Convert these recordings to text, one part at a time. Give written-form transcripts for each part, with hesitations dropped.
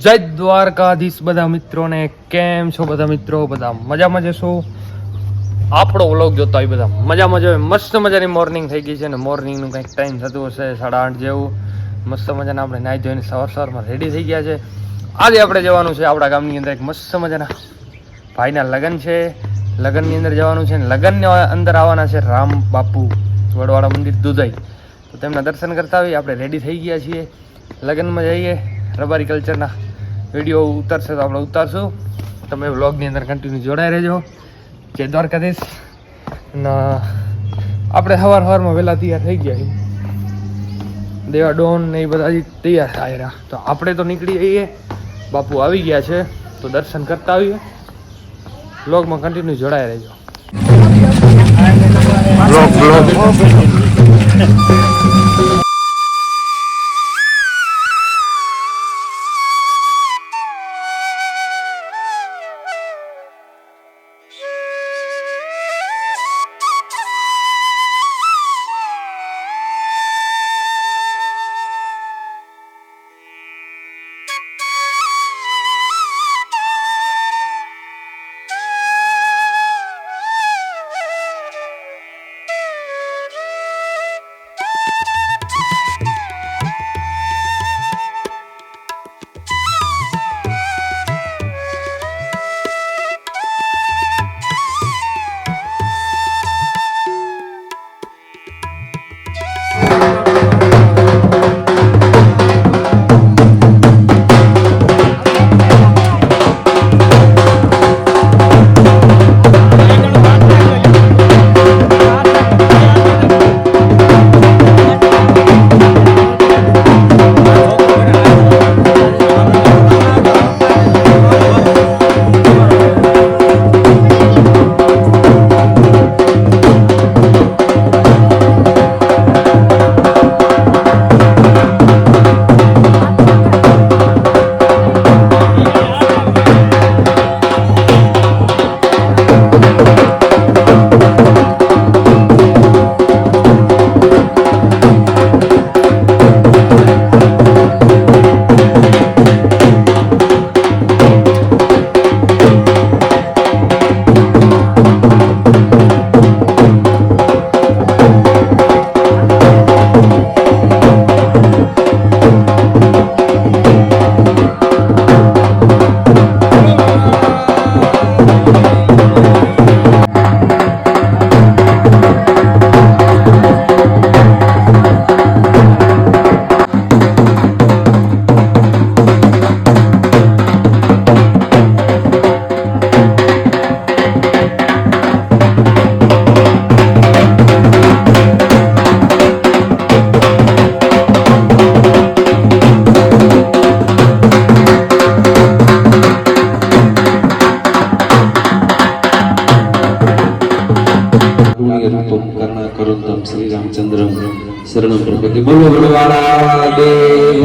જય દ્વારકાધીશ બધા મિત્રોને. કેમ છો બધા મિત્રો? બધા મજામાં જશો? આપણો વ્લોગ જોતા હોય બધા મજામાં જ. મસ્ત મજાની મોર્નિંગ થઈ ગઈ છે ને મોર્નિંગનું કંઈક ટાઈમ થતું હશે 8:30 જેવું. મસ્ત મજાના આપણે નાહી ધોઈને સવારમાં રેડી થઈ ગયા છે. આજે આપણે જવાનું છે આપણા ગામની અંદર એક મસ્ત મજાના ભાઈના લગ્ન છે. લગ્નની અંદર જવાનું છે ને લગ્નની અંદર આવવાના છે રામ બાપુ વડવાળા મંદિર દુધાઈ. તો તેમના દર્શન કરતા હોઈએ. આપણે રેડી થઈ ગયા છીએ, લગ્નમાં જઈએ. રબારી કલ્ચરના વિડીયો ઉતરશે તો આપણે ઉતારશું. તમે વ્લોગની અંદર કન્ટિન્યુ જોડાઈ રહેજો. જય દ્વારકાધીશ. અને આપણે સવારમાં વહેલા તૈયાર થઈ ગયા છીએ. દેવા ડોન ને એ બધા હજી તૈયાર થાય. તો આપણે તો નીકળી જઈએ. બાપુ આવી ગયા છે તો દર્શન કરતા આવીએ. વ્લોગમાં કન્ટિન્યુ જોડાઈ રહેજો. श्री रामचंद्र शरण प्रपति बोलो बड़वाड़ा देव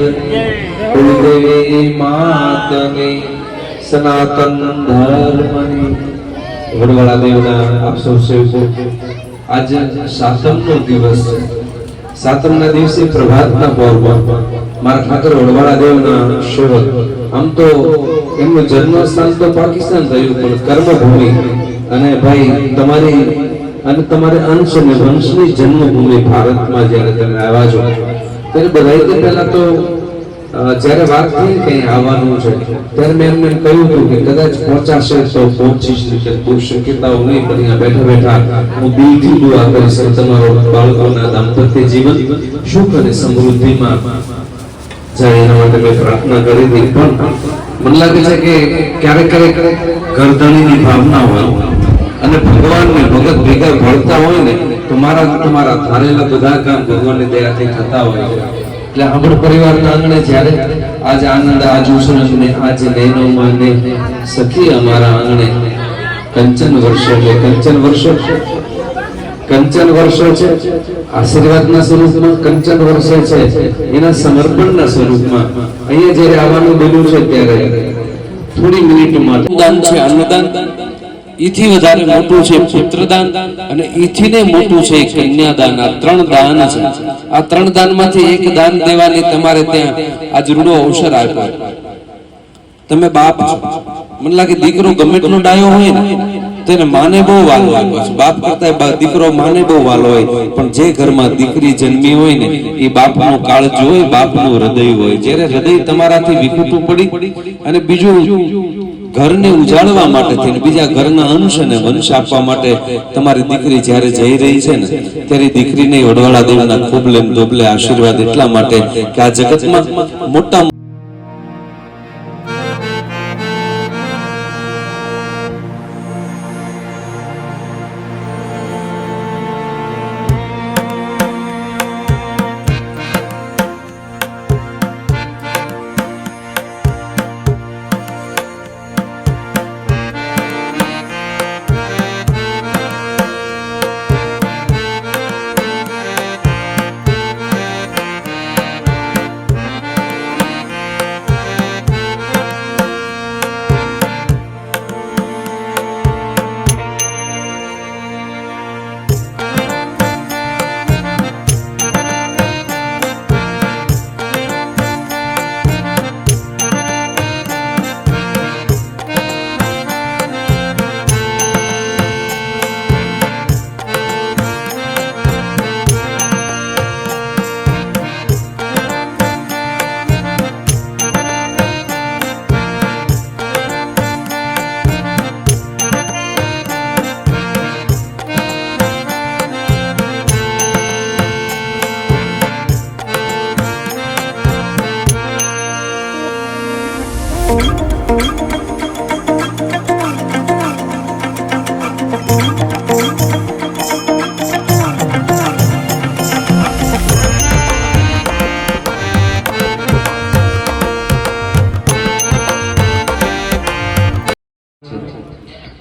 कुलदेवी मात ने सनातन धर्म वडवाड़ा देवना आप सौ सेवको आज सातमનો દિવસ સાતમના દિવસે પ્રભાતના પહોરમાં મારા ઠાકર વડવાડા દેવના સેવક. આમ તો એમનું જન્મસ્થાન તો પાકિસ્તાન થયું પણ કર્મભૂમિ અને ભાઈ તમારી અને તમારે અંશ અને વંશની જન્મભૂમિ ભારતમાં જ્યારે તમે આવ્યા છો ત્યારે બધાથી પહેલા તો જ્યારે વાત થઈ કઈ આવવાનું છે ત્યારે મેં એમને કહ્યું હતું કે કદાચ પહોંચાશે તો પહોંચીશ, કોઈ શક્યતાઓ નહીં, પણ અહીંયા બેઠા બેઠા હું દિલથી દુઆ કરીશ કે તમારો બાળકોના દાંપત્ય જીવન સુખ અને સમૃદ્ધિમાં જાય એના માટે મેં પ્રાર્થના કરી હતી. પણ મને લાગે છે કે ક્યારેક ક્યારેક ગરદણીની ભાવના હોય અને ભગવાનને ભગત ભેગા ભળતા હોય ને તો તમારા ધારેલા બધા કામ ભગવાનની દયાથી થતા હોય. એટલે આપણા પરિવારના આંગણે જ્યારે આજ આનંદ, આજ ઉછળન ને આજ નૈનોમાં ને સખી અમારા આંગણે કંચન વર્ષો છે. કંચન વર્ષો છે આશીર્વાદના સ્વરૂપમાં, કંચન વર્ષો છે એના સમર્પણના સ્વરૂપમાં અહીંયા જ્યારે આવવાનું બન્યું છે ત્યારે થોડી મિનિટમાં દાન છે, અન્નદાન ઈથી વધારે મોટું છે પુત્રદાન અને ઈથી ને મોટું છે કન્યાદાન. આ ત્રણ દાન છે. આ ત્રણ દાનમાંથી એક દાન દેવાની તમારે ત્યાં આજ રૂડો અવસર આપ્યો. તમે બાપ છો. મને લાગે દીકરો ગમે એટલો ડાયો હોય ને તો એને માને બહુ વાલો હોય. બાપ કરતા દીકરો માને બહુ વાલો હોય. પણ જે ઘરમાં દીકરી જન્મી હોય ને એ બાપનું કાળજું હોય, બાપનું હૃદય હોય. જ્યારે હૃદય તમારાથી વિખૂટું પડી અને બીજું ઘરને ઉજાડવા માટે થઈને બીજા ઘરના અંશ અને વંશ આપવા માટે તમારી દીકરી જ્યારે જઈ રહી છે ને ત્યારે દીકરીને વડવાળા દેવના ખોબલે ધોબલે આશીર્વાદ એટલા માટે કે આ જગતમાં મોટા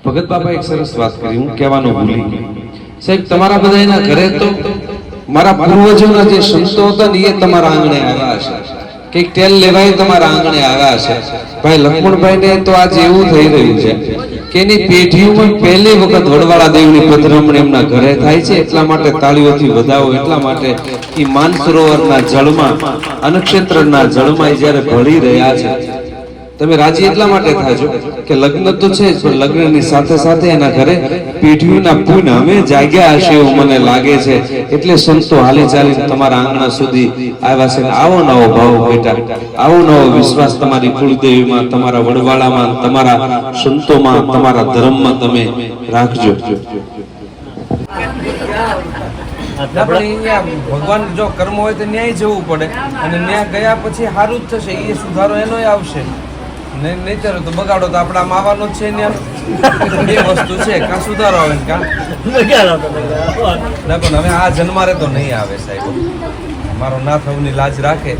ભગત બાપા એક સરસ વાત કરી, હું કહેવાનું ભૂલી ગયો. સાહેબ તમારા બધાના ઘરે તો મારા પૂર્વજોના જે સંતો હતા ને એ તમારા આંગણે આવ્યા છે. કઈક તેલ લેવાય તમારા આંગણે આવ્યા છે. ભાઈ લક્ષ્મણભાઈ ને તો આજે એવું થઈ રહ્યું છે કે એની પેઢીઓમાં પહેલી વખત વડવાળા દેવની પધરામણી એમના ઘરે થાય છે. એટલા માટે તાળીઓથી વધાવો. એટલા માટે એ માનસરોવરના જળમાં અનક્ષેત્રના જળમાં જ્યારે ભળી રહ્યા છે. તમે રાજી એટલા માટે થાજો કે લગ્ન તો છે જ, પણ લગ્નની સાથે સાથે એના ઘરે પેઢીઓના પુણ્ય અમે જાગ્યા હશે એવું મને લાગે છે. એટલે સંતો હાલી ચાલીને તમારા આંગણા સુધી આવ્યા છે. આવો નવો ભાવ બેટા, આવો નવો વિશ્વાસ તમારી કુળદેવીમાં, તમારા વડવાળામાં, તમારા સંતોમાં, તમારા ધર્મમાં તમે રાખજો. ભગવાન જો કર્મ હોય તો ન્યાય જવું પડે, અને ન્યાય ગયા પછી સારું જ થશે. એ સુધારો એનો આવશે. નહીં તો બગાડો તો આપણા માવાનો જ છે. એ વસ્તુ છે, કાં સુધારો આવે કાં ના. પણ હવે આ જન્મારે તો નહીં આવે સાહેબ. મારો ના થવાની લાજ રાખે.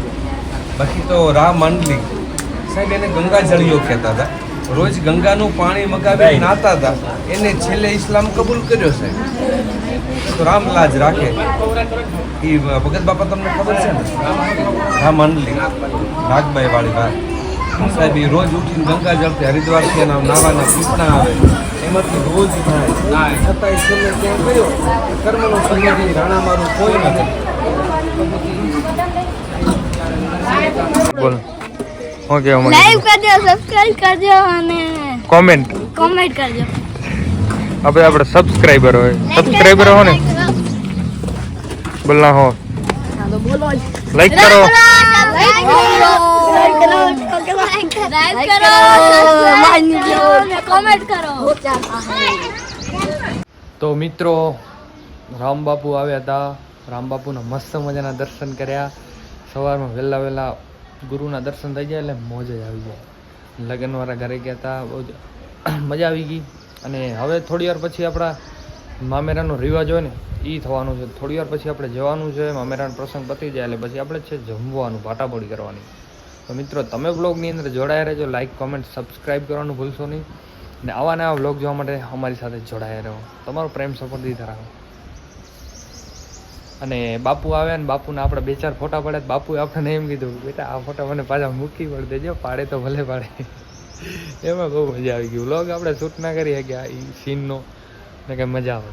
બાકી તો રામ મંડલી સાહેબ એને ગંગા જળીઓ કહેતા હતા. રોજ ગંગાનું પાણી મગાવી નાતા હતા. એને છેલ્લે ઇસ્લામ કબૂલ કર્યો સાહેબ. તો રામ લાજ રાખે. એ ભગત બાપા તમને ખબર છે ને, રામ મંડલી નાગબાઈ વાળી વાત સાહેબ. એ રોજ ઉઠીને ગંગા જળથી હરિદ્વારથી એના નાવાના પીપણા આવે, એમાંથી રોજ થાય. છતાંય છેલ્લે કેમ કર્યો કર્મનો સંયોગી રાણા મારું કોઈ નથી. બોલ ઓકે, લાઈક કરજો, સબસ્ક્રાઇબ કરજો અને કોમેન્ટ કરજો. આપણે સબસ્ક્રાઇબર હોય, સબસ્ક્રાઇબર હો ને બોલના હો. ચાલો બોલો, લાઈક કરો, કોમેન્ટ કરો. તો મિત્રો રામબાપુ આવ્યા હતા. રામબાપુના મસ્ત મજાના દર્શન કર્યા. સવારમાં વહેલા ગુરુના દર્શન થઈ જાય એટલે મોજ જ આવી જાય. લગ્નવાળા ઘરે ગયા હતા, બહુ મજા આવી ગઈ. અને હવે થોડી વાર પછી આપણા મામેરાનો રિવાજ હોય ને એ થવાનું છે. થોડી વાર પછી આપણે જવાનું છે. મામેરાનો પ્રસંગ પતી જાય એટલે પછી આપણે છે જમવાનું, ભાટાપોડી કરવાની. તો મિત્રો તમે બ્લોગની અંદર જોડાયા રહેજો. લાઈક, કોમેન્ટ, સબસ્ક્રાઈબ કરવાનું ભૂલશો નહીં. અને આવા નવા બ્લોગ જોવા માટે અમારી સાથે જોડાયા રહો. તમારો પ્રેમ સપોર્ટ દીધા રાખો. અને બાપુ આવ્યા ને બાપુને આપણે 2-4 ફોટા પાડ્યા. બાપુએ આપણને એમ કીધું, બેટા આ ફોટા મને પાછા મૂકી પડી દેજો, પાડે તો ભલે પાડે. એમાં બહુ મજા આવી ગઈ. વ્લોગ આપણે શૂટ ના કરી શક્યા એ સીનનો, ને કંઈ મજા આવે.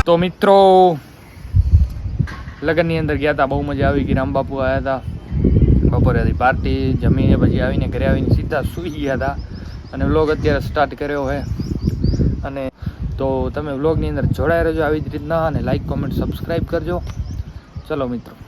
તો મિત્રો લગ્નની અંદર ગયા હતા, બહુ મજા આવી ગઈ. રામબાપુ આવ્યા હતા, બપોરે હતી પાર્ટી, જમીને પછી આવીને ઘરે આવીને સીધા સૂઈ ગયા હતા અને વ્લોગ અત્યારે સ્ટાર્ટ કર્યો છે. અને તો તમે વ્લોગની અંદર જોડાઈ રહેજો આવી જ રીતના અને લાઈક કોમેન્ટ સબસ્ક્રાઈબ કરજો. ચલો મિત્રો.